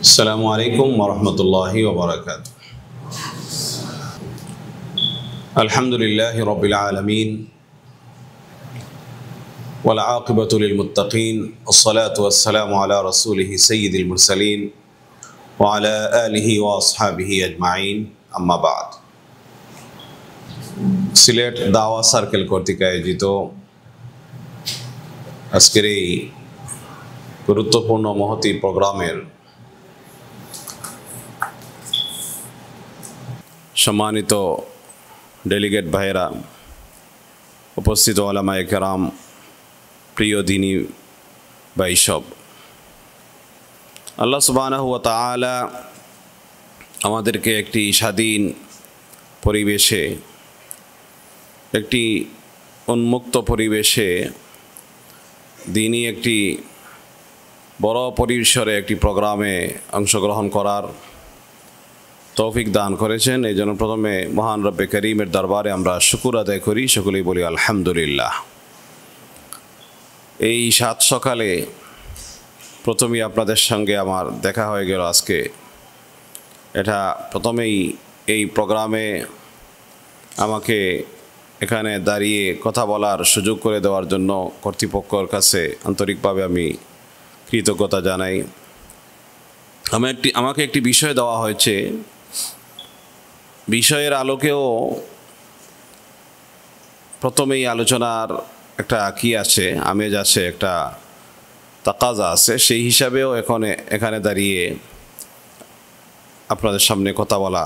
السلام عليكم ورحمة الله وبركاته. الحمد لله رب العالمين والعاقبة للمتقين والصلاة والسلام على رسوله سيد المرسلين وعلى آله وأصحابه أجمعين أما بعد. সিলেট দাওয়া সার্কেল কর্তৃক আয়োজিত আজকের এই গুরুত্বপূর্ণ মহতী প্রোগ্রামের সম্মানিত ডেলিগেট ভাইয়েরা, উপস্থিত ওলামায়ে কেরাম, প্রিয় দিনী ভাইসব, আল্লাহ সুবহানাহু ওয়া তাআলা আমাদেরকে একটি স্বাধীন পরিবেশে, একটি উন্মুক্ত পরিবেশে দিনী একটি বড় পরিসরে একটি প্রোগ্রামে অংশগ্রহণ করার তৌফিক দান করেছেন। এই জন্য প্রথমে মহান রব্বে করিমের দরবারে আমরা শুকর আদায় করি, সকলেই বলি আলহামদুলিল্লাহ। এই সাত সকালে প্রথমেই আপনাদের সঙ্গে আমার দেখা হয়ে গেল আজকে। এটা প্রথমেই এই প্রোগ্রামে আমাকে এখানে দাঁড়িয়ে কথা বলার সুযোগ করে দেওয়ার জন্য কর্তৃপক্ষের কাছে আন্তরিকভাবে আমি কৃতজ্ঞতা জানাই। আমাকে একটি বিষয় দেওয়া হয়েছে, বিষয়ের আলোকেও প্রথমেই আলোচনার একটা আছে, আমেজ আছে, একটা তাকাজা আছে, সেই হিসাবেও এখানে দাঁড়িয়ে আপনাদের সামনে কথা বলা।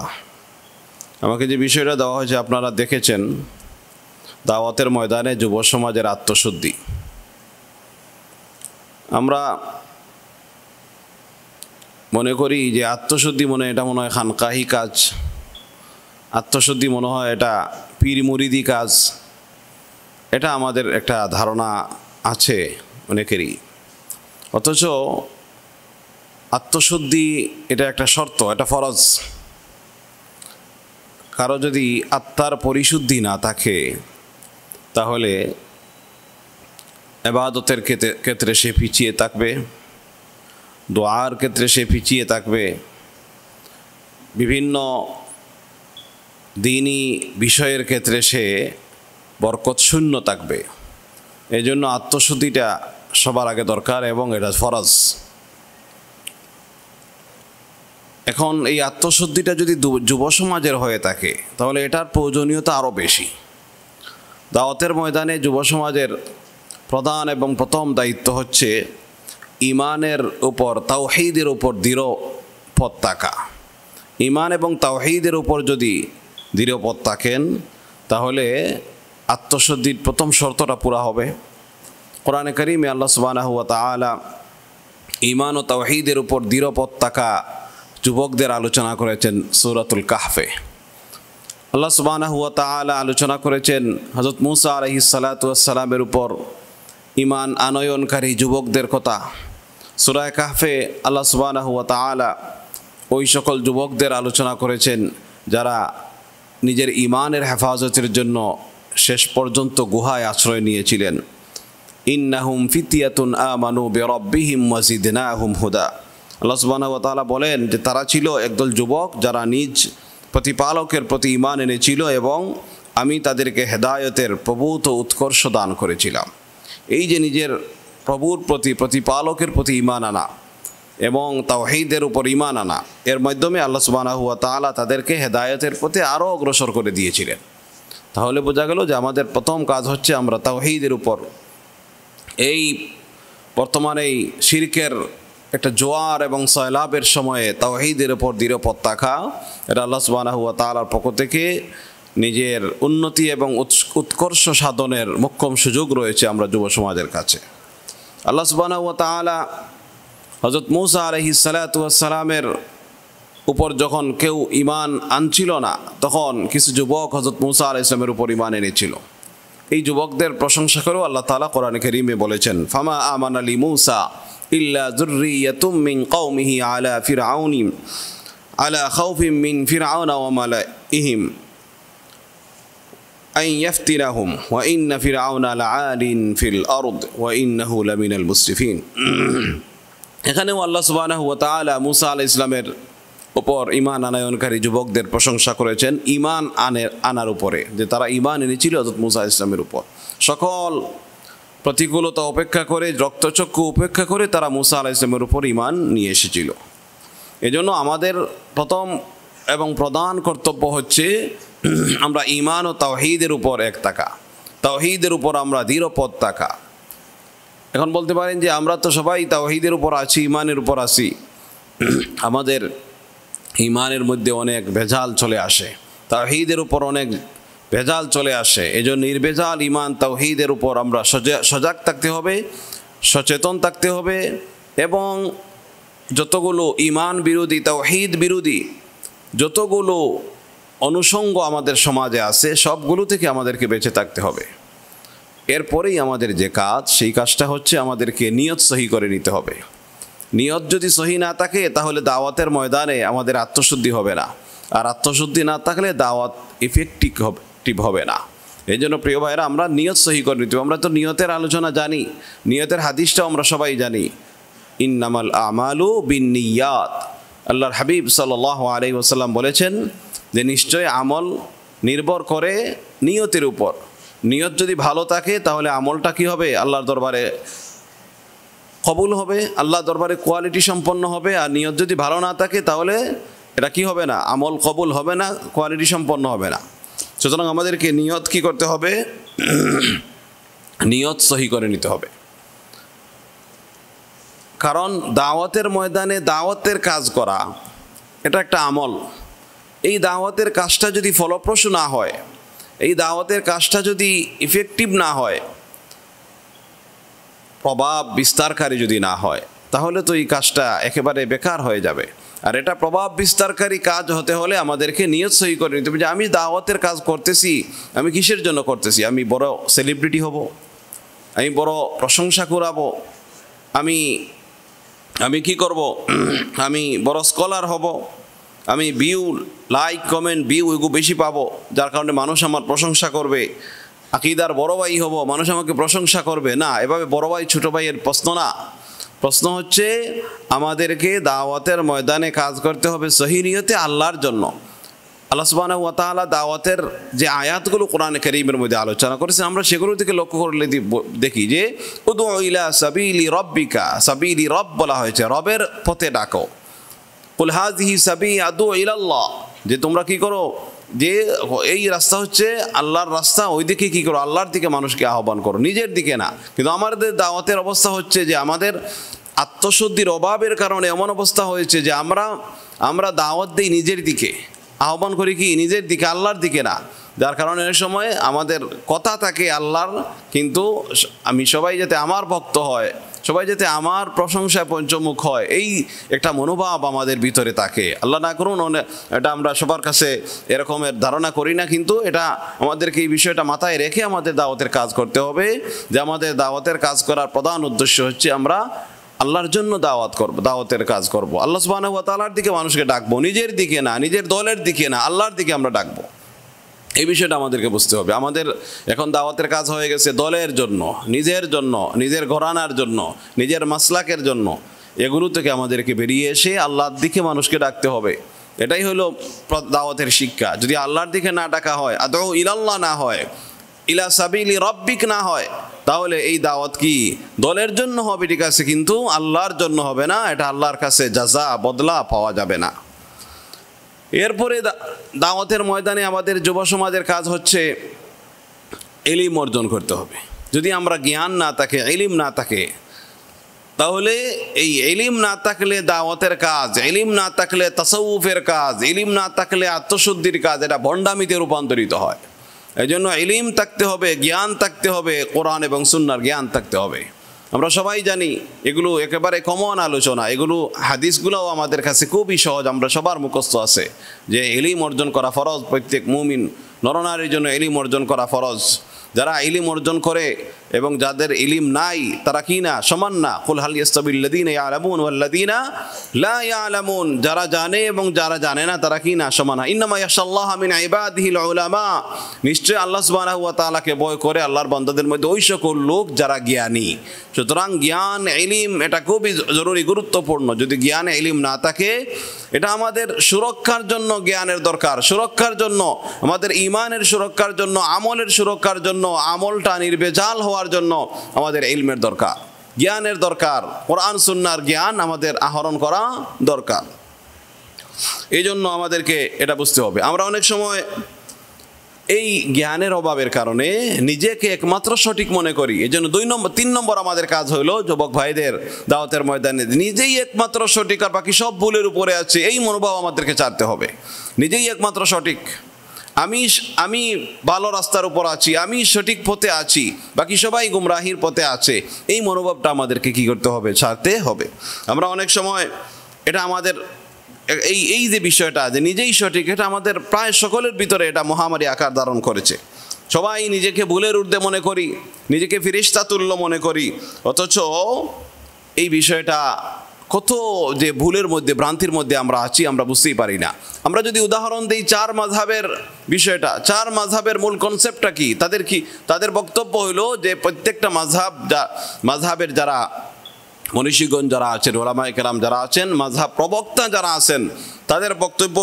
আমাকে যে বিষয়টা দেওয়া হয়েছে আপনারা দেখেছেন, দাওয়াতের ময়দানে যুব সমাজের আত্মশুদ্ধি। আমরা মনে করি যে আত্মশুদ্ধি এটা মনে হয় খানকাহি কাজ, আত্মশুদ্ধি মনে হয় এটা পীর মুরিদি কাজ। এটা আমাদের একটা ধারণা আছে অনেকেরই। অথচ আত্মশুদ্ধি এটা একটা শর্ত, এটা ফরজ। কারো যদি আত্মার পরিশুদ্ধি না থাকে তাহলে ইবাদতের ক্ষেত্রে সে পিছিয়ে থাকবে, দোয়ার ক্ষেত্রে সে পিছিয়ে থাকবে, বিভিন্ন দ্বীনি বিষয়ের ক্ষেত্রে সে বরকত শূন্য থাকবে। এই জন্য আত্মশুদ্ধিটা সবার আগে দরকার এবং এটা ফরজ। এখন এই আত্মশুদ্ধিটা যদি যুব সমাজের হয়ে থাকে তাহলে এটার প্রয়োজনীয়তা আরও বেশি। দাওয়াতের ময়দানে যুব সমাজের প্রধান এবং প্রথম দায়িত্ব হচ্ছে ইমানের উপর, তাওহীদের উপর দৃঢ় পথ থাকা। ইমান এবং তাওহীদের উপর যদি দৃঢ় পথ থাকেন তাহলে আত্মশুদ্ধির প্রথম শর্তটা পুরা হবে। কোরআনে কারীমে আল্লাহ সুবহানাহু ওয়া তাআলা ইমান ও তাওহীদের উপর দৃঢ় পথ থাকা যুবকদের আলোচনা করেছেন সূরাতুল কাহফে। আল্লাহ সুবহানাহু ওয়া তাআলা আলোচনা করেছেন হযরত মূসা আলাইহিস সালাতু ওয়াস সালামের উপর ইমান আনয়নকারী যুবকদের কথা। সূরা কাহফে আল্লাহ সুবহানাহু ওয়া তাআলা ওই সকল যুবকদের আলোচনা করেছেন যারা নিজের ইমানের হেফাজতের জন্য শেষ পর্যন্ত গুহায় আশ্রয় নিয়েছিলেন। ইন্নাহুম ফিতিয়াতুন আমানু বিরাব্বিহিম ওয়া জিদনাহুম হুদা। আল্লাহ সুবহানাহু ওয়া তাআলা বলেন যে তারা ছিল একদল যুবক যারা নিজ প্রতিপালকের প্রতি ঈমান এনেছিল এবং আমি তাদেরকে হেদায়েতের প্রভূত উৎকর্ষ দান করেছিলাম। এই যে নিজের প্রভুর প্রতি, প্রতিপালকের প্রতি ঈমান আনা এবং তাওহীদের উপর ঈমান আনা, এর মাধ্যমে আল্লাহ সুবহানাহু ওয়া তাআলা তাদেরকে হেদায়েতের পথে আরও অগ্রসর করে দিয়েছিলেন। তাহলে বোঝা গেল যে আমাদের প্রথম কাজ হচ্ছে আমরা তাওহীদের উপর, এই বর্তমানে এই শিরকের একটা জোয়ার এবং সয়লাবের সময়ে তাওহীদের উপর দৃঢ় পথ থাকা, এটা আল্লাহ সুবহানাহু ওয়া তাআলার পক্ষ থেকে নিজের উন্নতি এবং উৎকর্ষ সাধনের মোক্ষম সুযোগ রয়েছে আমরা যুব সমাজের কাছে। আল্লাহ সুবহানাহু ওয়া তাআলা হযরত মূসা আলাইহিস সালাতু ওয়াস সালামের উপর যখন কেউ ঈমান আনছিল না, তখন কিছু যুবক হযরত মূসা আলাইহিস সালামের উপর ঈমান এনেছিল। এই যুবকদের প্রশংসা করেও আল্লাহ তাআলা কোরআনে কারীমে বলেছেন, ফামা আমানা লি মূসা ইল্লা যুররিয়াতুম মিন কওমিহি আলা ফিরআউনি আলা খাউফিম মিন ফিরআউনা ওয়া মালাইহিম আন ইয়াফতিনাহুম ওয়া ইন্না ফিরআউনা লাআলিন ফিল আরদ ওয়া ইন্নাহু লামিনাল মুসরিফিন। এখানেও আল্লাহ সুবহানাহু ওয়া তাআলা মুসা আলাইহিস ইসলামের উপর ঈমান আনয়নকারী যুবকদের প্রশংসা করেছেন ঈমান আনার উপরে, যে তারা ঈমান এনেছিল হযরত মুসা আলাইহিস ইসলামের উপর। সকল প্রতিকূলতা উপেক্ষা করে, রক্তচক্ষু উপেক্ষা করে তারা মুসা আলাইহিস ইসলামের উপর ঈমান নিয়ে এসেছিল। এজন্য আমাদের প্রথম এবং প্রধান কর্তব্য হচ্ছে আমরা ঈমান ও তাওহীদের উপর এক থাকা, তাওহীদের উপর আমরা দৃঢ়পদ থাকা। এখন বলতে পারেন যে আমরা তো সবাই তাওহীদের উপর আছি, ঈমানের উপর আছি, আমাদের ঈমানের মধ্যে অনেক ভেজাল চলে আসে, তাওহীদের উপর অনেক ভেজাল চলে আসে। এজন্য নির্ভেজাল ঈমান তাওহীদের উপর আমরা সজাগ থাকতে হবে, সচেতন থাকতে হবে, এবং যতগুলো ঈমান বিরোধী, তাওহীদ বিরোধী যতগুলো অনুষঙ্গ আমাদের সমাজে আছে সবগুলো থেকে আমাদেরকে বেঁচে থাকতে হবে। এরপরেই আমাদের যে কাজ, সেই কাজটা হচ্ছে আমাদেরকে নিয়ত সহি করে নিতে হবে। নিয়ত যদি সহি না থাকে তাহলে দাওয়াতের ময়দানে আমাদের আত্মশুদ্ধি হবে না, আর আত্মশুদ্ধি না থাকলে দাওয়াত ইফেক্টিভ হবে না। এই জন্য প্রিয় ভাইরা, আমরা নিয়ত সহি করে নিতে হবে। আমরা তো নিয়তের আলোচনা জানি, নিয়তের হাদিসটাও আমরা সবাই জানি, ইন্নামাল আমালু বিন্নিয়াত। আল্লাহর হাবিব সাল্লাল্লাহু আলাইহি ওয়াসাল্লাম বলেছেন যে নিশ্চয় আমল নির্ভর করে নিয়তের উপর। নিয়ত যদি ভালো থাকে তাহলে আমলটা কি হবে? আল্লাহর দরবারে কবুল হবে, আল্লাহর দরবারে কোয়ালিটি সম্পন্ন হবে। আর নিয়ত যদি ভালো না থাকে তাহলে এটা কি হবে না? আমল কবুল হবে না, কোয়ালিটি সম্পন্ন হবে না। সুতরাং আমাদেরকে নিয়ত কি করতে হবে? নিয়ত সহি করে নিতে হবে। কারণ দাওয়াতের ময়দানে দাওয়াতের কাজ করা এটা একটা আমল। এই দাওয়াতের কাজটা যদি ফলপ্রসূ না হয়, এই দাওয়াতের কাজটা যদি ইফেক্টিভ না হয়, প্রভাব বিস্তারকারী যদি না হয়, তাহলে তো এই কাজটা একেবারে বেকার হয়ে যাবে। আর এটা প্রভাব বিস্তারকারী কাজ হতে হলে আমাদেরকে নিয়ত সহি করে নিতে হবে যে আমি দাওয়াতের কাজ করতেছি, আমি কিসের জন্য করতেছি? আমি বড় সেলিব্রিটি হব, আমি বড় প্রশংসা কুড়াবো, আমি কি করব? আমি বড় স্কলার হব, আমি ভিউ, লাইক, কমেন্ট, ভিউ এগুলো বেশি পাবো, যার কারণে মানুষ আমার প্রশংসা করবে, আকীদার বড় ভাই হব, মানুষ আমাকে প্রশংসা করবে। না, এভাবে বড় ভাই ছোট ভাইয়ের প্রশ্ন না। প্রশ্ন হচ্ছে আমাদেরকে দাওয়াতের ময়দানে কাজ করতে হবে সহি নিয়তে, আল্লাহর জন্য। আল্লাহ সুবহানাহু ওয়া তাআলা দাওয়াতের যে আয়াতগুলো কোরআনে কারীমের মধ্যে আলোচনা করেছেন, আমরা সেগুলো থেকে লক্ষ্য করলে দেখি যে উদউ ইলা সাবিলি রাব্বিকা, সাবিলি রব বলা হয়েছে, রবের পথে ডাকো। কুল হাযিহি সাবিলি আদউ ইলাল্লাহ, যে তোমরা কি করো, যে এই রাস্তা হচ্ছে আল্লাহর রাস্তা, ওই দিকে কি করো? আল্লাহর দিকে মানুষকে আহ্বান করো, নিজের দিকে না। কিন্তু আমাদের দাওয়াতের অবস্থা হচ্ছে যে আমাদের আত্মশুদ্ধির অভাবের কারণে এমন অবস্থা হয়েছে যে আমরা দাওয়াত দিই নিজের দিকে, আহ্বান করি কি নিজের দিকে, আল্লাহর দিকে না। যার কারণে এই সময় আমাদের কথা থাকে আল্লাহর, কিন্তু আমি সবাই যাতে আমার ভক্ত হয়, সবাই যাতে আমার প্রশংসায় পঞ্চমুখ হয়, এই একটা মনোভাব আমাদের ভিতরে থাকে। আল্লাহ না করুন এটা আমরা সবার কাছে এরকমের ধারণা করি না, কিন্তু এটা আমাদেরকে এই বিষয়টা মাথায় রেখে আমাদের দাওয়াতের কাজ করতে হবে, যে আমাদের দাওয়াতের কাজ করার প্রধান উদ্দেশ্য হচ্ছে আমরা আল্লাহর জন্য দাওয়াতের কাজ করব। আল্লাহ সুবহানাহু ওয়া তাআলার দিকে মানুষকে ডাকবো, নিজের দিকে না, নিজের দলের দিকে না, আল্লাহর দিকে আমরা ডাকবো। এই বিষয়টা আমাদেরকে বুঝতে হবে। আমাদের এখন দাওয়াতের কাজ হয়ে গেছে দলের জন্য, নিজের জন্য, নিজের ঘরানার জন্য, নিজের মাসলাকের জন্য। এগুলো থেকে আমাদেরকে বেরিয়ে এসে আল্লাহর দিকে মানুষকে ডাকতে হবে। এটাই হলো দাওয়াতের শিক্ষা। যদি আল্লাহর দিকে না ডাকা হয়, আদউ ইলাল্লাহ না হয়, ইলা সাবিলি রাব্বিক না হয়, তাহলে এই দাওয়াত কি দলের জন্য হবে, ঠিক আছে, কিন্তু আল্লাহর জন্য হবে না। এটা আল্লাহর কাছে জাযা, বদলা পাওয়া যাবে না। এরপরে দাওয়াতের ময়দানে আমাদের যুব সমাজের কাজ হচ্ছে ইলম অর্জন করতে হবে। যদি আমরা জ্ঞান না থাকে, ইলম না থাকে, তাহলে এই ইলম না থাকলে দাওয়াতের কাজ, ইলম না থাকলে তাসাউফের কাজ, ইলম না থাকলে আত্মশুদ্ধির কাজ, এটা ভণ্ডামিতে রূপান্তরিত হয়। এই জন্য ইলম থাকতে হবে, জ্ঞান থাকতে হবে, কোরআন এবং সুন্নাহর জ্ঞান থাকতে হবে। আমরা সবাই জানি এগুলো একেবারে কমন আলোচনা, এগুলো হাদিসগুলোও আমাদের কাছে খুবই সহজ, আমরা সবার মুখস্থ আছে যে ইলম অর্জন করা ফরজ। প্রত্যেক মুমিন নরনারীর জন্য ইলম অর্জন করা ফরজ। যারা ইলম অর্জন করে এবং যাদের ইলম নাই তারা কি না সমান না? কুল হাল ইয়াস্তাবিল্লাযীনা ইয়ালামুন ওয়াল্লাযীনা লা ইয়ালামুন, যারা জানে এবং যারা জানে না তারা কি না সমান না। ইন্নামা ইয়াখশাল্লাহা মিন ইবাদিহিল উলামা, নিশ্চয় আল্লাহ সুবহানাহু ওয়া তাআলাকে ভয় করে আল্লাহর বান্দাদের মধ্যে ওই সকল লোক যারা জ্ঞানী। সুতরাং জ্ঞান ইলম এটা খুবই জরুরি, গুরুত্বপূর্ণ। যদি জ্ঞান ইলম না থাকে, এটা আমাদের সুরক্ষার জন্য জ্ঞানের দরকার, সুরক্ষার জন্য, আমাদের ঈমানের সুরক্ষার জন্য, আমলের সুরক্ষার জন্য, আমলটা নির্ভেজাল হওয়ার জন্য আমাদের ইলমের দরকার, জ্ঞানের দরকার, কোরআন সুন্নাহর জ্ঞান আমাদের আহরণ করা দরকার। এই জন্য আমাদেরকে এটা বুঝতে হবে। আমরা অনেক সময় এই জ্ঞানের অভাবের কারণে নিজেকে একমাত্র সঠিক মনে করি। এই জন্য 3 নম্বর আমাদের কাজ হইল যুবক ভাইদের দাওয়াতের ময়দানে নিজেই একমাত্র সঠিক আর বাকি সব ভুলের উপরে আছে, এই মনোভাব আমাদেরকে ছাড়তে হবে। নিজেই একমাত্র সঠিক, আমি ভালো রাস্তার উপর আছি, আমি সঠিক পথে আছি, বাকি সবাই গুমরাহির পথে আছে, এই মনোভাবটা আমাদেরকে কি করতে হবে? ছাড়তে হবে। আমরা অনেক সময় এটা আমাদের এই যে বিষয়টা যে নিজেই সঠিক, এটা আমাদের প্রায় সকলের ভিতরে এটা মহামারী আকার ধারণ করেছে। সবাই নিজেকে ভুলের ঊর্ধ্বে মনে করি, নিজেকে ফেরেশতা তুল্য মনে করি, অথচ এই বিষয়টা কত যে ভুলের মধ্যে, ভ্রান্তির মধ্যে আমরা আছি আমরা বুঝতেই পারি না। আমরা যদি উদাহরণ দিই 4 মাযহাবের বিষয়টা, 4 মাযহাবের মূল কনসেপ্টটা কি? তাদের বক্তব্য হলো যে প্রত্যেকটা মাযহাবের যারা মনীষীগণ যারা আছেন, ওলামায়ে কেরাম যারা আছেন, মাযহাব প্রবক্তা যারা আছেন, তাদের বক্তব্য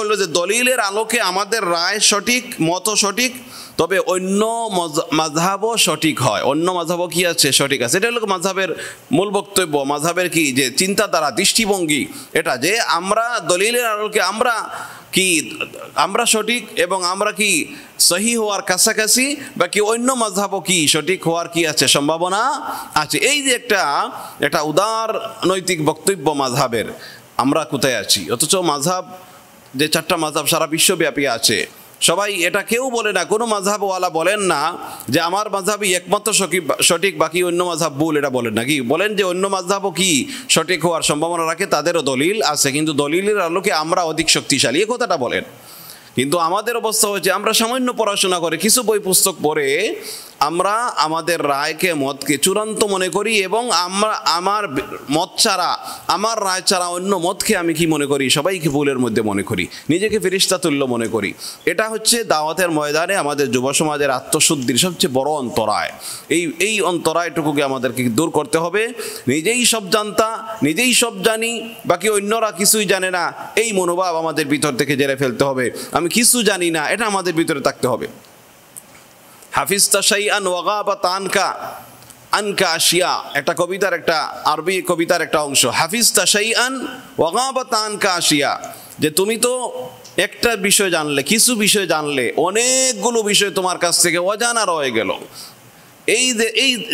হলো যে দলিলের আলোকে আমাদের রায় সঠিক, মত সঠিক, তবে অন্য মাযহাবও সঠিক হয়, অন্য মাযহাবও কি আছে? সঠিক আছে। এটা হলো মাযহাবের মূল বক্তব্য। মাযহাবের কি যে চিন্তাধারা, দৃষ্টিভঙ্গি, এটা যে আমরা দলিলের আলোকে আমরা সঠিক এবং আমরা কি সহি হওয়ার কাছাকাছি, বাকি অন্য মাযহাবও কি সঠিক হওয়ার কি আছে? সম্ভাবনা আছে। এই যে একটা উদার নৈতিক বক্তব্য মাযহাবের, আমরা কোথায় আছি? অথচ মাযহাব যে 4টা মাযহাব সারা বিশ্বব্যাপী আছে, সবাই এটা কেউ বলে না, কোনো মাযহাবওয়ালা বলেন না যে আমার মাযহাবই একমাত্র সঠিক, বাকি অন্য মাযহাব ভুল, এটা বলেন না। কি বলেন? যে অন্য মাযহাবও কি সঠিক হওয়ার সম্ভাবনা রাখে, তাদেরও দলিল আছে, কিন্তু দলিলের আলোকে আমরা অধিক শক্তিশালী, এই কথাটা বলেন। কিন্তু আমাদের অবস্থা হচ্ছে আমরা সামান্য পড়াশোনা করে, কিছু বই পুস্তক পড়ে আমরা আমাদের রায়কে, মতকে চূড়ান্ত মনে করি এবং আমার মত ছাড়া, আমার রায় ছাড়া অন্য মতকে আমি কি মনে করি? সবাইকে ভুলের মধ্যে মনে করি, নিজেকে ফেরেশতা তুল্য মনে করি। এটা হচ্ছে দাওয়াতের ময়দানে আমাদের যুব সমাজের আত্মশুদ্ধির সবচেয়ে বড় অন্তরায়। এই অন্তরায়টুকুকে আমাদেরকে দূর করতে হবে। নিজেই সব জানতা, নিজেই সব জানি, বাকি অন্যরা কিছুই জানে না, এই মনোভাব আমাদের ভিতর থেকে জেরে ফেলতে হবে। আমি কিছু জানি না, এটা আমাদের ভিতরে থাকতে হবে। হাফিজতা শাইআন ওয়া গাবাত আনকা আশিয়া, একটা কবিতার, একটা আরবি কবিতার একটা অংশ। হাফিজতা শাইআন ওয়া গাবাত আনকা আশিয়া, যে তুমি তো একটা বিষয় জানলে, কিছু বিষয় জানলে, অনেকগুলো বিষয় তোমার কাছ থেকে অজানা রয়ে গেল। এই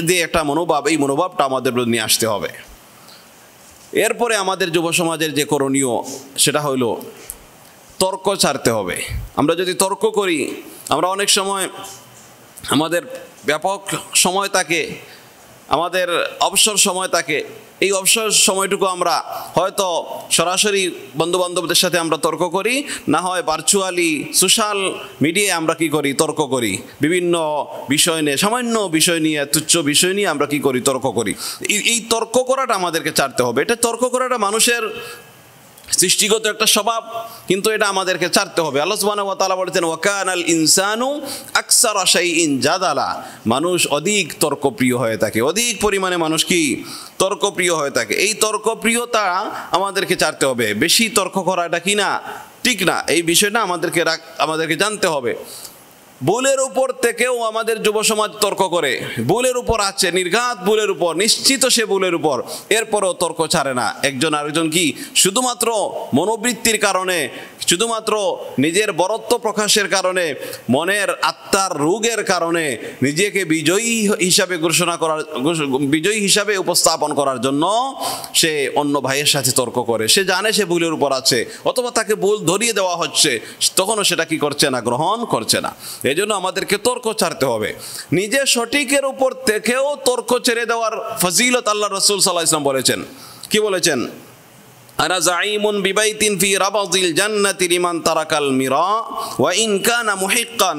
যে একটা মনোভাব, এই মনোভাবটা আমাদের নিয়ে আসতে হবে। এরপরে আমাদের যুব সমাজের যে করণীয় সেটা হলো তর্ক ছাড়তে হবে। আমরা যদি তর্ক করি, আমরা অনেক সময় আমাদের ব্যাপক সময় থাকে, আমাদের অবসর সময় থাকে, এই অবসর সময়টুকু আমরা হয়তো সরাসরি বন্ধুবান্ধবদের সাথে আমরা তর্ক করি, না হয় ভার্চুয়ালি সোশ্যাল মিডিয়ায় আমরা কি করি? তর্ক করি। বিভিন্ন বিষয় নিয়ে, সামান্য বিষয় নিয়ে, তুচ্ছ বিষয় নিয়ে আমরা কি করি? তর্ক করি। এই তর্ক করাটা আমাদেরকে ছাড়তে হবে। এটা তর্ক করাটা মানুষের সৃষ্টিগত একটা স্বভাব, কিন্তু এটা আমাদেরকে ছাড়তে হবে। আল্লাহ সুবহানাহু ওয়া তাআলা বলেছেন ওয়া কানাল ইনসানু আকসারা শাইইন জাদালা, মানুষ অধিক তর্কপ্রিয় হয়ে থাকে, অধিক পরিমাণে মানুষ কি তর্কপ্রিয় হয়ে থাকে। এই তর্কপ্রিয়তা আমাদেরকে ছাড়তে হবে। বেশি তর্ক করা এটা কি না, ঠিক না, এই বিষয়টা আমাদেরকে জানতে হবে। ভুলের উপর থেকেও আমাদের যুব সমাজ তর্ক করে, ভুলের উপর আছে, নির্ঘাত ভুলের উপর, নিশ্চিত সে ভুলের উপর, এরপরও তর্ক ছাড়ে না। একজন আরেকজন কি শুধুমাত্র মনোবৃত্তির কারণে, শুধুমাত্র নিজের বরত্ব প্রকাশের কারণে, মনের আত্মার রোগের কারণে নিজেকে বিজয়ী হিসাবে উপস্থাপন করার জন্য সে অন্য ভাইয়ের সাথে তর্ক করে। সে জানে সে ভুলের উপর আছে, অথবা তাকে ভুল ধরিয়ে দেওয়া হচ্ছে, তখনও সেটা কি করছে না? গ্রহণ করছে না। এই জন্য আমাদেরকে তর্ক ছাড়তে হবে। নিজে সঠিকের উপর থেকেও তর্ক ছেড়ে দেওয়ার ফজিলত আল্লাহ রাসূল সাল্লাল্লাহু আলাইহি ওয়াসাল্লাম বলেছেন। কি বলেছেন? আনা যাঈমুন বিবাইতিন ফি রাবাদিল জান্নাতি লিমান তারাকাল মিরা ওয়া ইন কানা মুহিক্কান।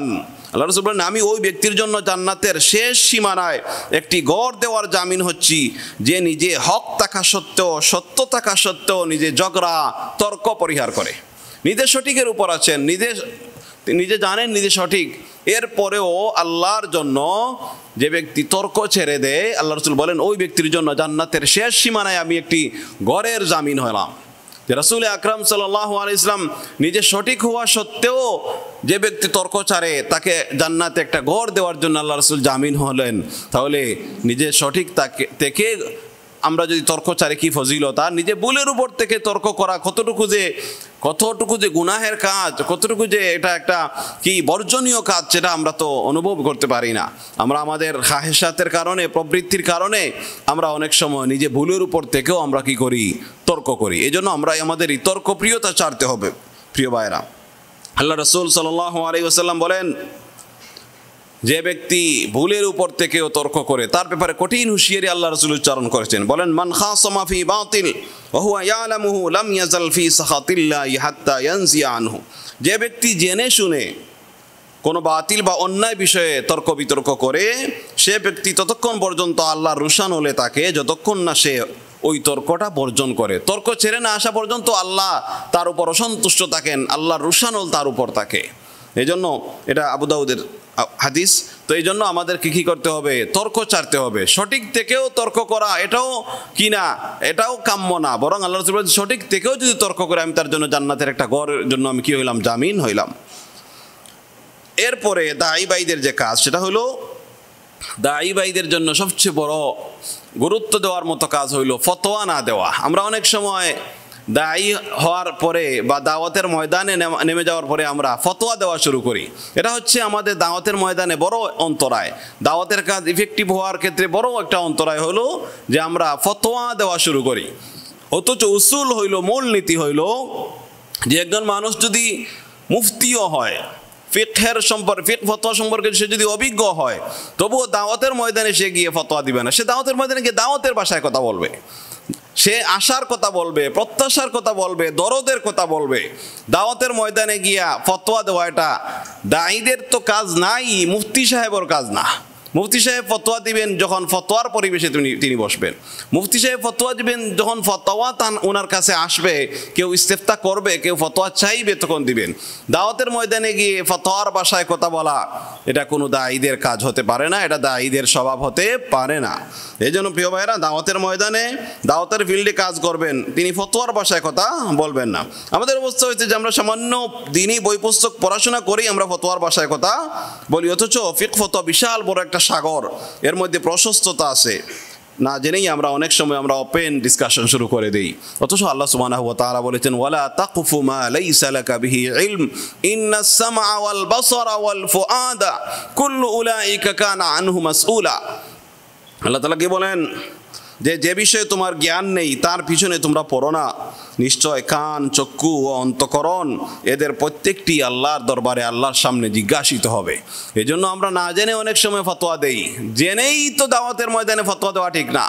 আল্লাহ রাসূল বলেন, আমি ওই ব্যক্তির জন্য জান্নাতের শেষ সীমানায় একটি ঘর দেওয়ার জামিন হচ্ছি, যে নিজে হক থাকা সত্ত্বেও, সত্য থাকা সত্ত্বেও নিজে ঝগড়া তর্ক পরিহার করে। নিজে সঠিকের উপর আছেন, নিজে জানেন নিজে সঠিক, এরপরেও আল্লাহর জন্য যে ব্যক্তি তর্ক ছেড়ে দেয়, আল্লাহ রাসূল বলেন ওই ব্যক্তির জন্য জান্নাতের শেষ সীমানায় আমি একটি ঘরের জামিন হলাম। যে রাসূল আকরাম সাল্লাল্লাহু আলাইহি ওয়াসাল্লাম নিজে সঠিক হওয়া সত্ত্বেও যে ব্যক্তি তর্ক ছাড়ে তাকে জান্নাতে একটা ঘর দেওয়ার জন্য আল্লাহ রাসূল জামিন হলেন। তাহলে নিজে সঠিক থেকে আমরা যদি তর্ক ছাড়ে কি ফজিলত, আর নিজে ভুলের উপর থেকে তর্ক করা কতটুকু যে গুনাহের কাজ, কতটুকু যে এটা একটা কি বর্জনীয় কাজ, সেটা আমরা তো অনুভব করতে পারি না। আমরা আমাদের খাহেসাতের কারণে, প্রবৃত্তির কারণে আমরা অনেক সময় নিজে ভুলের উপর থেকেও আমরা কি করি, তর্ক করি। এই জন্য আমরা আমাদের এই তর্কপ্রিয়তা ছাড়তে হবে। প্রিয় ভাইরা, আল্লাহ রাসূল সাল্লাল্লাহু আলাইহি ওয়াসাল্লাম বলেন, যে ব্যক্তি ভুলের উপর থেকেও তর্ক করে তার ব্যাপারে কঠিন হুঁশিয়ারি আল্লাহ রাসূল উচ্চারণ করেছেন। বলেন, মান খাসামা ফি বাতিল ওয়া হুয়া ইয়ালামুহু লাম ইয়াজাল ফি সাখাতিল্লাহি হাত্তা ইয়ানজিয়া আনহু। যে ব্যক্তি জেনে শুনে কোনো বাতিল বা অন্যায় বিষয়ে তর্ক বিতর্ক করে, সে ব্যক্তি ততক্ষণ পর্যন্ত আল্লাহর রুশানলে থাকে যতক্ষণ না সে ওই তর্কটা বর্জন করে। তর্ক ছেড়ে না আসা পর্যন্ত আল্লাহ তার উপর অসন্তুষ্ট থাকেন, আল্লাহর রুশানল তার উপর থাকে। এই জন্য এটা আবু দাউদের হাদিস। তো এই জন্য আমাদেরকে কী করতে হবে, তর্ক ছাড়তে হবে। সঠিক থেকেও তর্ক করা এটাও কি না, এটাও কাম্য না, বরং আল্লাহ রাসূল বলেন সঠিক থেকেও যদি তর্ক করে আমি তার জন্য জান্নাতের একটা ঘরের জন্য আমি কি হইলাম, জামিন হইলাম। এরপরে দায়ী ভাইদের যে কাজ, সেটা হলো দায়ী ভাইদের জন্য সবচেয়ে বড় গুরুত্ব দেওয়ার মতো কাজ হইল ফতোয়া না দেওয়া। আমরা অনেক সময় দায়ী হওয়ার পরে বা দাওয়াতের ময়দানে নেমে যাওয়ার পরে আমরা ফতোয়া দেওয়া শুরু করি। এটা হচ্ছে আমাদের দাওয়াতের ময়দানে বড় অন্তরায়। দাওয়াতের কাজ ইফেক্টিভ হওয়ার ক্ষেত্রে বড় একটা অন্তরায় হলো যে আমরা ফতোয়া দেওয়া শুরু করি। অথচ উসুল হইল, মূলনীতি হইল যে একজন মানুষ যদি মুফতিও হয়, ফিকহ ফতোয়া সম্পর্কে সে যদি অভিজ্ঞ হয়, তবুও দাওয়াতের ময়দানে সে গিয়ে ফতোয়া দিবে না। সে দাওয়াতের ময়দানে গিয়ে দাওয়াতের ভাষায় কথা বলবে, সে আশার কথা বলবে, প্রত্যাশার কথা বলবে, দরদের কথা বলবে। দাওয়াতের ময়দানে গিয়া ফতোয়া দেওয়া এটা দায়ীদের তো কাজ নাই, মুফতি সাহেবের কাজ না। মুফতি সাহেব ফতোয়া দিবেন যখন ফতোয়ার পরিবেশে তিনি বসবেন। মুফতি সাহেব ফতোয়া দিবেন যখন ফতোয়া ওনার কাছে আসবে, কেউ ইস্তেফতা করবে, কেউ ফতোয়া চাইবে, তখন দিবেন। দাওয়াতের ময়দানে গিয়ে ফতোয়ার ভাষায় কথা বলা এটা কোনো দায়ীদের কাজ হতে পারে না, এটা দায়ীদের স্বভাব হতে পারে না। এই জন্য প্রিয় ভাইয়েরা, দাওয়াতের ময়দানে, দাওয়াতের ফিল্ডে কাজ করবেন, তিনি ফতোয়ার ভাষায় কথা বলবেন না। আমাদের অবস্থা হয়েছে যে আমরা সামান্য দিনই বই পুস্তক পড়াশোনা করি, আমরা ফতোয়ার ভাষায় কথা বলি, অথচ ফিকহ ফতোয়া বিশাল বড় একটা সাগর, এর মধ্যে প্রশস্ততা আছে। না জেনেই আমরা অনেক সময় আমরা ওপেন ডিসকাশন শুরু করে দেই। অথচ আল্লাহ সুবহানাহু ওয়া তাআলা বলেছেন, ওয়ালা তাকফু মা লাইসা লাকা বিহি ইলম ইন্নাস সামআ ওয়াল বাসারা ওয়াল ফুআদা কুল্লু উলাইকা কানা আনহু মাসউলা। আল্লাহ তাআলা কি বলেন, যে বিষয়ে তোমার জ্ঞান নেই তার পিছনে তোমরা পড়ো না। নিশ্চয় কান, চক্ষু ও অন্তঃকরণ এদের প্রত্যেকটি আল্লাহর দরবারে, আল্লাহর সামনে জিজ্ঞাসিত হবে। এই জন্য আমরা না জেনে অনেক সময় ফতোয়া দেই, জেনেই তো দাওয়াতের ময়দানে ফতোয়া দেওয়া ঠিক না।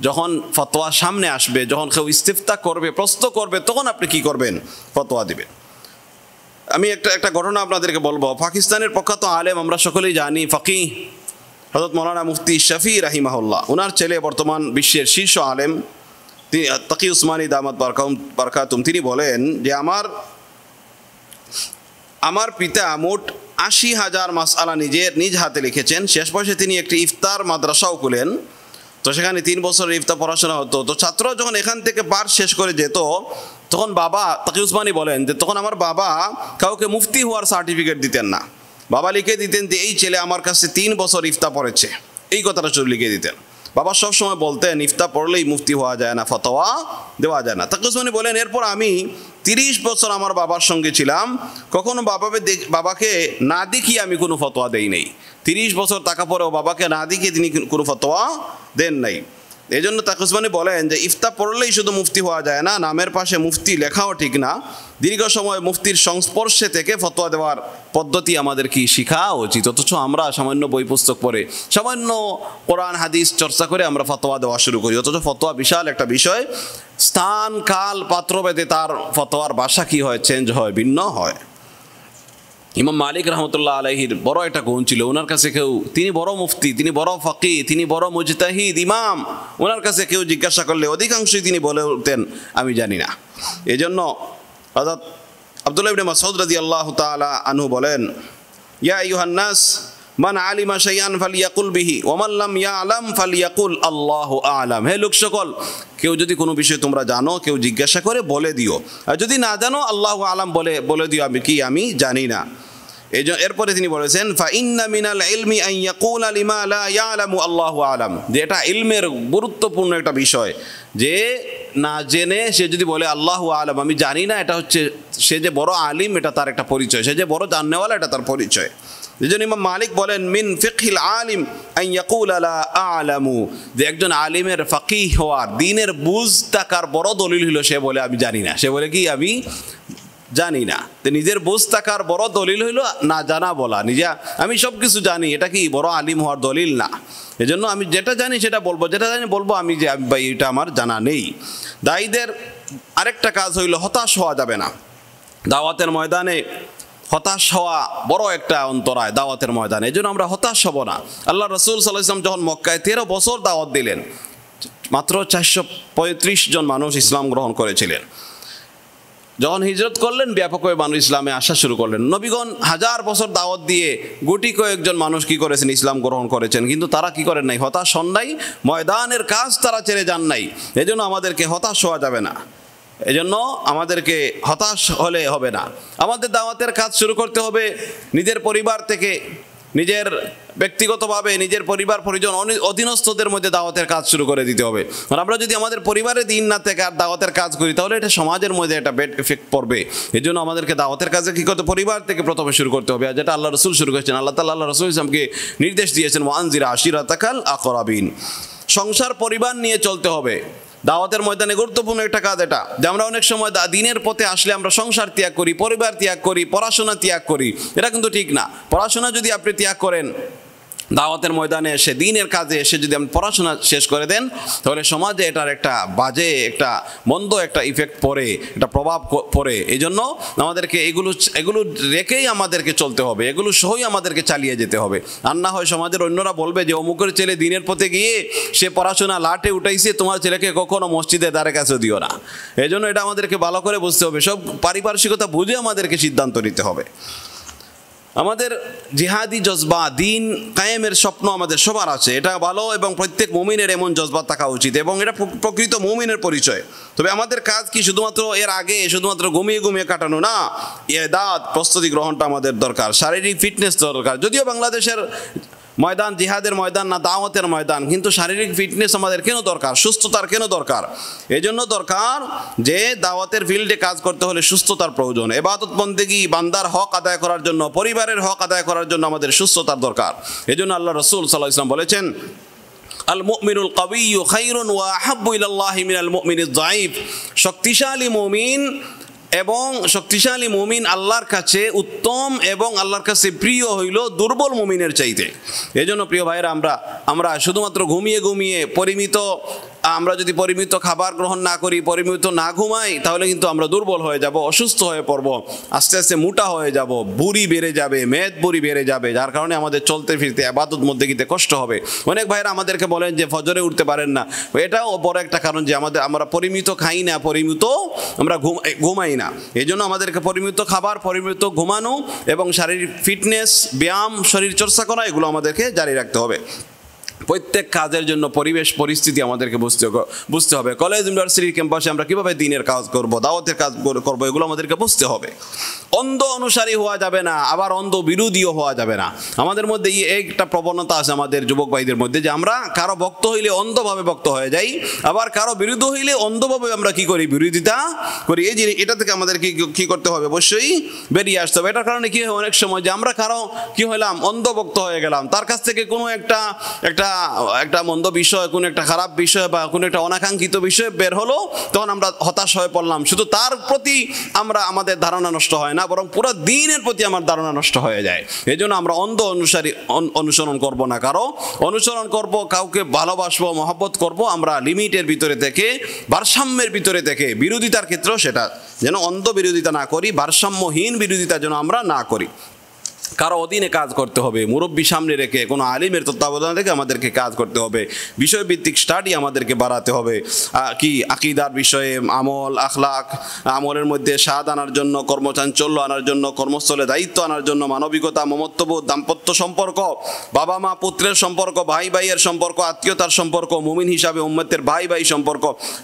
যখন ফতোয়া সামনে আসবে, যখন কেউ ইস্তিফতা করবে, প্রশ্ন করবে, তখন আপনি কি করবেন, ফতোয়া দিবেন। আমি একটা ঘটনা আপনাদেরকে বলবো। পাকিস্তানের প্রখ্যাত আলেম, আমরা সকলেই জানি, ফকিহ হযরত মাওলানা মুফতি শফি রাহিমাহুল্লাহ, ওনার ছেলে বর্তমান বিশ্বের শীর্ষ আলেম তাকি উসমানী দামাত বারকাতুম, তিনি বলেন যে আমার পিতা মোট ৮০,০০০ মাসআলা নিজ হাতে লিখেছেন। শেষ বয়সে তিনি একটি ইফতার মাদ্রাসাও খুলেন। তো সেখানে 3 বছরের ইফতার পড়াশোনা হতো। তো ছাত্ররা যখন এখান থেকে পাঠ শেষ করে যেত, তখন বাবা, তাকি উসমানী বলেন যে তখন আমার বাবা কাউকে মুফতি হওয়ার সার্টিফিকেট দিতেন না। বাবা লিখে দিতেন যে এই ছেলে আমার কাছে 3 বছর ইফতা পড়েছে, এই কথাটা শুধু লিখে দিতেন। বাবা সবসময় বলতেন ইফতা পড়লেই মুফতি হওয়া যায় না, ফতোয়া দেওয়া যায় না। তাকি উসমানী বলেন, এরপর আমি 30 বছর আমার বাবার সঙ্গে ছিলাম, কখনো বাবাকে না দেখিয়ে আমি কোনো ফতোয়া দেই নাই। 30 বছর থাকা পরেও বাবাকে না দেখিয়ে তিনি কোনো ফতোয়া দেন নাই। এই জন্য তাকি উসমানী বলেন যে ইফতা পড়লেই শুধু মুফতি হওয়া যায় না, নামের পাশে মুফতি লেখাও ঠিক না। দীর্ঘ সময় মুফতির সংস্পর্শে থেকে ফতোয়া দেওয়ার পদ্ধতি আমাদের কি শেখা উচিত। অথচ আমরা সামান্য বই পুস্তক পড়ে, সামান্য কোরআন হাদিস চর্চা করে আমরা ফতোয়া দেওয়া শুরু করি। অথচ ফতোয়া বিশাল একটা বিষয়। স্থান, কাল, পাত্রভেদে তার ফতোয়ার ভাষা কি হয়, চেঞ্জ হয়, ভিন্ন হয়। ইমাম মালিক রহমতুল্লাহ আলাইহির বড় একটা গুণ ছিল, ওনার কাছে কেউ, তিনি বড় মুফতি, তিনি বড় ফাকি, তিনি বড় মুজতাহিদ ইমাম, ওনার কাছে কেউ জিজ্ঞাসা করলে অধিকাংশই তিনি বলে উঠতেন আমি জানি না। এই জন্য হযরত আব্দুল্লাহ ইবনে মাসউদ রাদিয়াল্লাহু তাআলা আনহু বলেন, ইয়া আইয়ুহান নাস মান আলিমা শাইআন ফালিয়াকুল বিহি ওয়া মান লাম ইয়ালাম ফালিয়াকুল আল্লাহু আ'লাম। হে লোক সকল, কেউ যদি কোনো বিষয় তোমরা জানো, কেউ জিজ্ঞাসা করে বলে দিও, আর যদি না জানো আল্লাহু আ'লাম বলে দিও আমি জানি না। এরপরে তিনি বলেছেন ফা ইন্না মিনাল ইলমি আন ইয়াকুলা লিমা লা ইয়ালামু আল্লাহু আ'লাম, যে এটা ইলমের গুরুত্বপূর্ণ একটা বিষয়, যে না জেনে সে যদি বলে আল্লাহু আ'লাম আমি জানি না, এটা হচ্ছে সে যে বড় আলিম, এটা তার একটা পরিচয়, সে যে বড় জাননেওয়ালা এটা তার পরিচয়। যেজন ইমাম মালিক বলেন মিন ফিকহিল আলিম আন ইয়াকুলা লা আ'লামু, যে একজন আলিমের ফাকিহ হওয়ার, দ্বীনের বুঝ থাকার বড় দলিল হলো সে বলে আমি জানি না, সে বলে কি আমি জানি না। তো নিজের বুঝ থাকার বড় দলিল হইল না জানা বলা, আমি সব কিছু জানি, এটা কি বড় আলিম হওয়ার দলিল না। এজন্য আমি যেটা জানি সেটা বলবো, যেটা জানি বলবো আমি যে ভাই এটা আমার জানা নেই। দায়ীদের আরেকটা কাজ হইল হতাশ হওয়া যাবে না। দাওয়াতের ময়দানে হতাশ হওয়া বড় একটা অন্তরায় দাওয়াতের ময়দানে, এই জন্য আমরা হতাশ হব না। আল্লাহ রসুল সাল্লাল্লাহু আলাইহি ওয়াসাল্লাম যখন মক্কায় 13 বছর দাওয়াত দিলেন, মাত্র 435 জন মানুষ ইসলাম গ্রহণ করেছিলেন। যখন হিজরত করলেন ব্যাপকভাবে মানুষ ইসলামে আসা শুরু করলেন। নবীগণ 1000 বছর দাওয়াত দিয়ে গুটি কয়েকজন মানুষ কি করেছেন, ইসলাম গ্রহণ করেছেন, কিন্তু তারা কি করেন নাই, হতাশ হন নাই, ময়দানের কাজ তারা ছেড়ে যান নাই। এজন্য আমাদেরকে হতাশ হওয়া যাবে না, এজন্য আমাদেরকে হতাশ হলে হবে না। আমাদের দাওয়াতের কাজ শুরু করতে হবে নিজের পরিবার থেকে, নিজের ব্যক্তিগতভাবে নিজের পরিবার পরিজন অধীনস্থদের মধ্যে দাওয়াতের কাজ শুরু করে দিতে হবে। আর আমরা যদি আমাদের পরিবারে দিন না থেকে আর দাওয়াতের কাজ করি, তাহলে এটা সমাজের মধ্যে একটা ব্যাড এফেক্ট পড়বে। এই জন্য আমাদেরকে দাওয়াতের কাজে কী করতে, পরিবার থেকে প্রথমে শুরু করতে হবে। আর যেটা আল্লাহ রসুল শুরু করেছেন, আল্লাহ তাআলা আল্লাহ রসুল ইসলামকে নির্দেশ দিয়েছেন ওয়ানজিরা আশিরাতাকাল আকরাবিন, সংসার পরিবার নিয়ে চলতে হবে। দাওয়াতের ময়দানে গুরুত্বপূর্ণ একটা কাজ এটা, যে আমরা অনেক সময় দিনের পথে আসলে আমরা সংসার ত্যাগ করি, পরিবার ত্যাগ করি, পড়াশোনা ত্যাগ করি, এটা কিন্তু ঠিক না। পড়াশোনা যদি আপনি ত্যাগ করেন, দাওয়াতের ময়দানে এসে দিনের কাজে এসে যদি আপনি পড়াশোনা শেষ করে দেন, তাহলে সমাজে এটার একটা বাজে একটা মন্দ একটা ইফেক্ট পড়ে, একটা প্রভাব পড়ে। এই জন্য আমাদেরকে এগুলো রেখেই আমাদেরকে চলতে হবে, এগুলো সহই আমাদেরকে চালিয়ে যেতে হবে। আর না হয় সমাজের অন্যরা বলবে যে অমুকের ছেলে দিনের পথে গিয়ে সে পড়াশোনা লাটে উঠাইছে, তোমার ছেলেকে কখনো মসজিদের দ্বারে কাছে দিও না। এই জন্য এটা আমাদেরকে ভালো করে বুঝতে হবে, সব পারিপার্শ্বিকতা বুঝে আমাদেরকে সিদ্ধান্ত নিতে হবে। আমাদের জিহাদি জজবা, দিন কায়েমের স্বপ্ন আমাদের সবার আছে, এটা ভালো, এবং প্রত্যেক মুমিনের এমন জজবা থাকা উচিত, এবং এটা প্রকৃত মুমিনের পরিচয়। তবে আমাদের কাজ কি শুধুমাত্র এর আগে শুধুমাত্র ঘুমিয়ে কাটানো না, ইদাত প্রস্তুতি গ্রহণটা আমাদের দরকার, শারীরিক ফিটনেস দরকার। যদিও বাংলাদেশের ময়দান জিহাদের ময়দান না, দাওয়াতের ময়দান, কিন্তু শারীরিক ফিটনেস আমাদের কেন দরকার, সুস্থতার কেন দরকার? এই জন্য দরকার যে দাওয়াতের ফিল্ডে কাজ করতে হলে সুস্থতার প্রয়োজন। ইবাদত বন্দেগী, বান্দার হক আদায় করার জন্য, পরিবারের হক আদায় করার জন্য আমাদের সুস্থতার দরকার। এই জন্য আল্লাহ রাসূল সাল্লাল্লাহু আলাইহি ওয়াসাল্লাম বলেছেন, আল মুমিনুল কাবিয়্যু খায়রুন ওয়া আহাব্বু ইলাল্লাহি মিনাল মুমিনিজ যায়ীফ, শক্তিশালী মুমিন এবং শক্তিশালী মুমিন আল্লাহর কাছে উত্তম এবং আল্লাহর কাছে প্রিয় হইল দুর্বল মুমিনের চাইতে। এই জন্য প্রিয় ভাইয়েরা, আমরা শুধুমাত্র ঘুমিয়ে পরিমিত, আমরা যদি পরিমিত খাবার গ্রহণ না করি, পরিমিত না ঘুমাই, তাহলে কিন্তু আমরা দুর্বল হয়ে যাব, অসুস্থ হয়ে পড়ব, আস্তে আস্তে মোটা হয়ে যাব, বুড়ি বেড়ে যাবে, মেদ বুড়ি বেড়ে যাবে, যার কারণে আমাদের চলতে ফিরতে ইবাদত মধ্যে গিতে কষ্ট হবে। অনেক ভাইরা আমাদেরকে বলেন যে ফজরে উঠতে পারেন না, এটাও বড় একটা কারণ যে আমরা পরিমিত খাই না, পরিমিত আমরা ঘুমাই না। এই জন্য আমাদেরকে পরিমিত খাবার, পরিমিত ঘুমানো এবং শারীরিক ফিটনেস, ব্যায়াম, শরীর চর্চা করা, এগুলো আমাদেরকে জারি রাখতে হবে। প্রত্যেক কাজের জন্য পরিবেশ পরিস্থিতি আমাদেরকে বুঝতে হবে। কলেজ ইউনিভার্সিটির ক্যাম্পাসে আমরা কীভাবে দিনের কাজ করব, দাওয়াতের কাজ করব, এগুলো আমাদেরকে বুঝতে হবে। অন্ধ অনুসারী হওয়া যাবে না, আবার অন্ধ বিরোধীও হওয়া যাবে না। আমাদের মধ্যে একটা প্রবণতা আছে আমাদের যুবক ভাইদের মধ্যে, যে আমরা কারো ভক্ত হইলে অন্ধভাবে ভক্ত হয়ে যাই, আবার কারো বিরুদ্ধ হইলে অন্ধভাবে আমরা কি করি, বিরোধিতা করি। এই যে এটা থেকে আমাদের কি করতে হবে, অবশ্যই বেরিয়ে আসতে হবে। এটার কারণে কি হয়, অনেক সময় যে আমরা কারো কি হইলাম, অন্ধভক্ত হয়ে গেলাম, তার কাছ থেকে কোনো একটা মন্দ বিষয়, কোনো একটা খারাপ বিষয় বা কোনো একটা অনাকাঙ্ক্ষিত বিষয় বের হলো, তখন আমরা হতাশ হয়ে পড়লাম। শুধু তার প্রতি আমাদের ধারণা নষ্ট হয় না, বরং পুরো দিনের প্রতি আমার ধারণা নষ্ট হয়ে যায়। এই জন্য আমরা অন্ধ অনুসরণ করব না, কারো অনুসরণ করব, কাউকে ভালোবাসবো, মহব্বত করব, আমরা লিমিটের ভিতরে থেকে, ভারসাম্যের ভিতরে থেকে। বিরোধিতার ক্ষেত্রেও সেটা যেন অন্ধ বিরোধিতা না করি, ভারসাম্যহীন বিরোধিতা যেন আমরা না করি। কারো অধীনে কাজ করতে হবে, মুরব্বী সামনে রেখে কোনো আলিমের তত্ত্বাবধান রেখে আমাদেরকে কাজ করতে হবে, বিষয়ভিত্তিক স্টাডি আমাদেরকে বাড়াতে হবে, কি আকীদার বিষয়ে, আমল, আখলাক, আমলের মধ্যে স্বাদ আনার জন্য, কর্মচাঞ্চল্য আনার জন্য, কর্মস্থলে দায়িত্ব আনার জন্য, মানবিকতা, মমত্ববোধ, দাম্পত্য সম্পর্ক, বাবা মা পুত্রের সম্পর্ক, ভাই ভাইয়ের সম্পর্ক, আত্মীয়তার সম্পর্ক, মুমিন হিসাবে উম্মতের ভাই ভাই সম্পর্ক,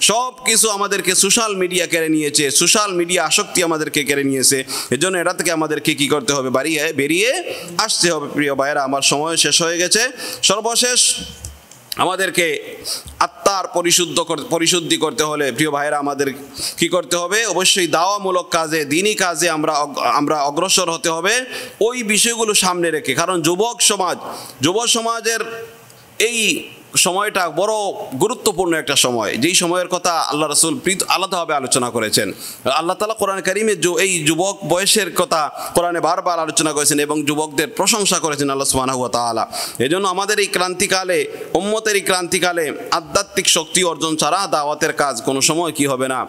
সব কিছু আমাদেরকে সোশ্যাল মিডিয়া কেড়ে নিয়েছে, সোশ্যাল মিডিয়া আসক্তি আমাদেরকে কেড়ে নিয়েছে। এজন্য এটা থেকে আমাদেরকে কি করতে হবে, বেরিয়ে আসতে হবে। প্রিয় ভাইয়েরা, আমার সময় শেষ হয়ে গেছে। সর্বশেষ আমাদেরকে আত্মার পরিশুদ্ধি করতে হলে প্রিয় ভাইয়েরা আমাদের কি করতে হবে, অবশ্যই দাওয়ামূলক কাজে, দ্বীনি কাজে আমরা অগ্রসর হতে হবে ওই বিষয়গুলো সামনে রেখে। কারণ যুব সমাজের এই সময়টা বড় গুরুত্বপূর্ণ একটা সময়, যেই সময়ের কথা আল্লাহ রাসূল আলাদাভাবে আলোচনা করেছেন। আল্লাহ তাআলা কোরআন কারীমে এই যুবক বয়সের কথা কোরআনে বারবার আলোচনা করেছেন এবং যুবকদের প্রশংসা করেছেন আল্লাহ সুবহানাহু ওয়া তাআলা। এজন্য আমাদের এই ক্রান্তিকালে, উম্মতের এই ক্রান্তিকালে আধ্যাত্মিক শক্তি অর্জন ছাড়া দাওয়াতের কাজ কোনো সময় কি হবে না,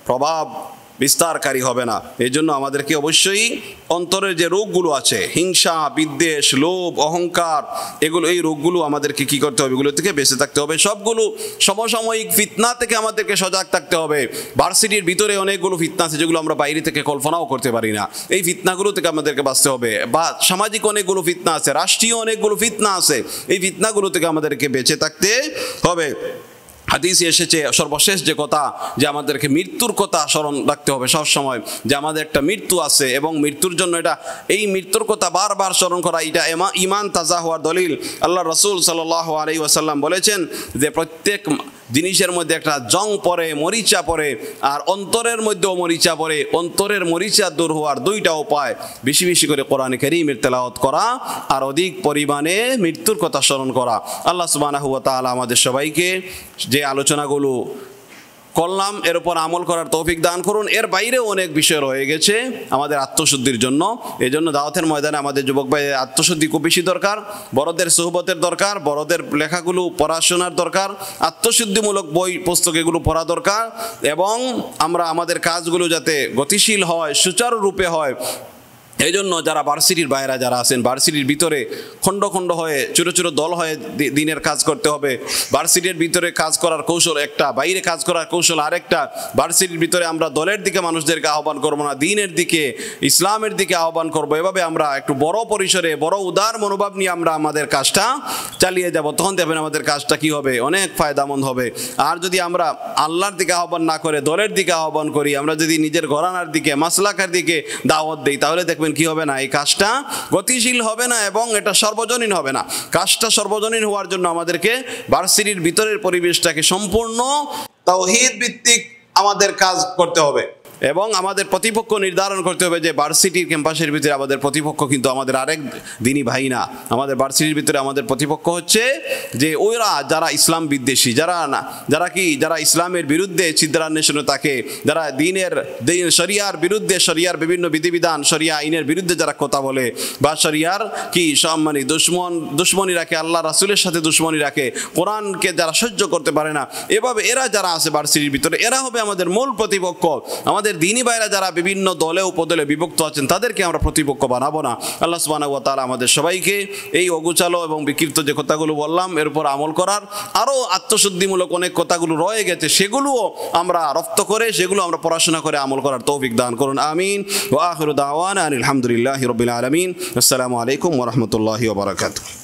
প্রভাব বিস্তারকারী হবে না। এই জন্য আমাদেরকে অবশ্যই অন্তরের যে রোগগুলো আছে, হিংসা, বিদ্বেষ, লোভ, অহংকার, এই রোগগুলো আমাদেরকে কি করতে হবে, এগুলো থেকে বেঁচে থাকতে হবে। সবগুলো সমসাময়িক ফিতনা থেকে আমাদেরকে সজাগ থাকতে হবে। ভার্সিটির ভিতরে অনেকগুলো ফিতনা আছে যেগুলো আমরা বাইরে থেকে কল্পনাও করতে পারি না। এই ফিতনাগুলো থেকে আমাদেরকে বাঁচতে হবে। বা সামাজিক অনেকগুলো ফিতনা আছে, রাষ্ট্রীয় অনেকগুলো ফিতনা আছে, এই ফিতনাগুলো থেকে আমাদেরকে বেঁচে থাকতে হবে। হাদিসে এসেছে সর্বশেষ যে কথা, যে আমাদেরকে মৃত্যুর কথা স্মরণ রাখতে হবে সবসময়, যে আমাদের একটা মৃত্যু আছে এবং মৃত্যুর জন্য এই মৃত্যুর কথা বারবার স্মরণ করা, এটা ঈমান তাজা হওয়ার দলিল। আল্লাহ রাসূল সাল্লাল্লাহু আলাইহি ওয়াসাল্লাম বলেছেন যে প্রত্যেক জিনিসের মধ্যে একটা জং পড়ে, মরিচা পড়ে, আর অন্তরের মধ্যেও মরিচা পড়ে। অন্তরের মরিচা দূর হওয়ার দুইটা উপায়, বেশি বেশি করে কোরআন কারীমের তেলাওয়াত করা আর অধিক পরিমাণে মৃত্যুর কথা স্মরণ করা। আল্লাহ সুবহানাহু ওয়া তাআলা আমাদের সবাইকে যে আলোচনাগুলো করলাম এর উপর আমল করার তৌফিক দান করুন। এর বাইরেও অনেক বিষয় রয়ে গেছে আমাদের আত্মশুদ্ধির জন্য। এই জন্য দাওয়াতের ময়দানে আমাদের যুবক ভাইয়ের আত্মশুদ্ধি খুব বেশি দরকার, বড়দের সুহবতের দরকার, বড়দের লেখাগুলো পড়াশোনার দরকার, আত্মশুদ্ধিমূলক বই পুস্তক এগুলো পড়া দরকার, এবং আমরা আমাদের কাজগুলো যাতে গতিশীল হয়, সুচারুরূপে হয়। এই জন্য যারা ভার্সিটির বাইরে যারা আছেন, ভার্সিটির ভিতরে খণ্ড খণ্ড হয়ে ছোটো ছোটো দল হয়ে দিনের কাজ করতে হবে। ভার্সিটির ভিতরে কাজ করার কৌশল একটা, বাইরে কাজ করার কৌশল আরেকটা। ভার্সিটির ভিতরে আমরা দলের দিকে মানুষদেরকে আহ্বান করবো না, দিনের দিকে, ইসলামের দিকে আহ্বান করবো। এভাবে আমরা একটু বড় পরিসরে, বড় উদার মনোভাব নিয়ে আমরা আমাদের কাজটা চালিয়ে যাব। তখন দেখবেন আমাদের কাজটা কি হবে, অনেক ফায়দামন্দ হবে। আর যদি আমরা আল্লাহর দিকে আহ্বান না করে দলের দিকে আহ্বান করি, আমরা যদি নিজের ঘরানার দিকে, মাসলাকের দিকে দাওয়াত দিই, তাহলে দেখবেন কি হবে না, এই কাজটা গতিশীল হবে না এবং এটা সর্বজনীন হবে না। কাজটা সর্বজনীন হওয়ার জন্য আমাদেরকে ভার্সিটির ভিতরের পরিবেশটাকে সম্পূর্ণ তাওহীদ ভিত্তিক আমাদের কাজ করতে হবে এবং আমাদের প্রতিপক্ষ নির্ধারণ করতে হবে যে ভার্সিটির ক্যাম্পাসের ভিতরে আমাদের প্রতিপক্ষ কিন্তু আমাদের আরেক দিনী ভাই না। আমাদের ভার্সিটির ভিতরে আমাদের প্রতিপক্ষ হচ্ছে যে ওরা যারা ইসলাম বিদ্বেষী, যারা ইসলামের বিরুদ্ধে ছিদ্রান্বেষণে থাকে, যারা শরিয়ার বিরুদ্ধে, শরিয়ার বিভিন্ন বিধিবিধান, শরিয়া আইনের বিরুদ্ধে যারা কথা বলে, বা শরিয়ার সম্মানী দুশ্মনী রাখে, আল্লাহ রাসূলের সাথে দুশ্মনী রাখে, কোরআনকে যারা সহ্য করতে পারে না, এভাবে এরা যারা আছে ভার্সিটির ভিতরে, এরা হবে আমাদের মূল প্রতিপক্ষ। আমাদের দ্বীনি ভাইরা যারা বিভিন্ন দলে উপদলে বিভক্ত আছেন, তাদেরকে আমরা প্রতিপক্ষ বানাবো না। আল্লাহ সুবহানাহু ওয়া তাআলা আমাদের সবাইকে এই অগোছালো এবং বিকৃত যে কথাগুলো বললাম এর উপর আমল করার, আরও আত্মশুদ্ধিমূলক অনেক কথাগুলো রয়ে গেছে সেগুলোও আমরা রপ্ত করে, সেগুলো আমরা পড়াশোনা করে আমল করার তৌফিক দান করুন। আমিন। ওয়া আখিরু দাওয়ানা আলহামদুলিল্লাহি রাব্বিল আলামিন। আসসালামু আলাইকুম ওয়া রাহমাতুল্লাহি ওয়া বারাকাতুহু।